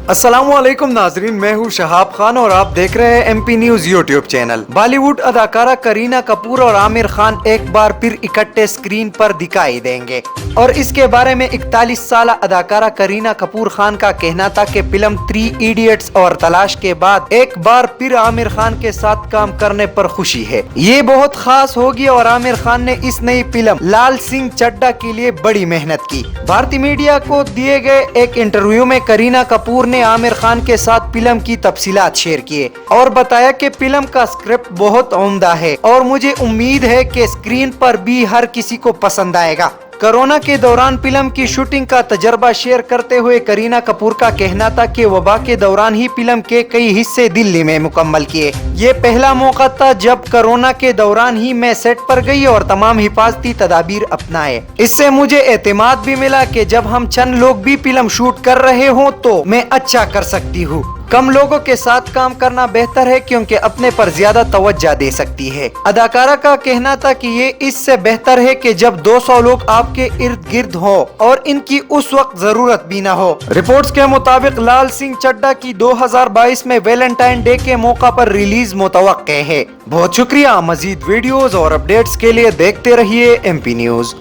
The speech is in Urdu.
السلام علیکم ناظرین، میں ہوں شہاب خان اور آپ دیکھ رہے ہیں M P news YouTube channel. Bollywood اداکارہ کرینہ کپور اور عامر خان ایک بار پھر اکٹھے سکرین پر دکھائی دیں گے، اور اس کے بارے میں 41 سالہ اداکارہ کرینہ کپور خان کا کہنا تھا کہ فلم 3 ایڈیٹس اور تلاش کے بعد ایک بار پھر عامر خان کے ساتھ کام کرنے پر خوشی ہے۔ یہ بہت خاص ہوگی اور عامر خان نے اس نئی فلم لال سنگھ چڈھا کے لیے بڑی محنت کی۔ بھارتی میڈیا کو دیے گئے ایک انٹرویو میں کرینہ کپور نے عامر خان کے ساتھ فلم کی تفصیلات شیئر کیے اور بتایا کہ فلم کا اسکرپٹ بہت عمدہ ہے اور مجھے امید ہے کہ اسکرین پر بھی ہر کسی کو پسند آئے گا۔ کورونا کے دوران فلم کی شوٹنگ کا تجربہ شیئر کرتے ہوئے کرینہ کپور کا کہنا تھا کہ وبا کے دوران ہی فلم کے کئی حصے دلی میں مکمل کیے۔ یہ پہلا موقع تھا جب کورونا کے دوران ہی میں سیٹ پر گئی اور تمام حفاظتی تدابیر اپنائے۔ اس سے مجھے اعتماد بھی ملا کہ جب ہم چند لوگ بھی فلم شوٹ کر رہے ہوں تو میں اچھا کر سکتی ہوں۔ کم لوگوں کے ساتھ کام کرنا بہتر ہے کیونکہ اپنے پر زیادہ توجہ دے سکتی ہے۔ اداکارہ کا کہنا تھا کہ یہ اس سے بہتر ہے کہ جب 200 لوگ آپ کے ارد گرد ہوں اور ان کی اس وقت ضرورت بھی نہ ہو۔ رپورٹس کے مطابق لال سنگھ چڈھا کی 2022 میں ویلنٹائن ڈے کے موقع پر ریلیز متوقع ہے۔ بہت شکریہ۔ مزید ویڈیوز اور اپڈیٹس کے لیے دیکھتے رہیے ایم پی نیوز۔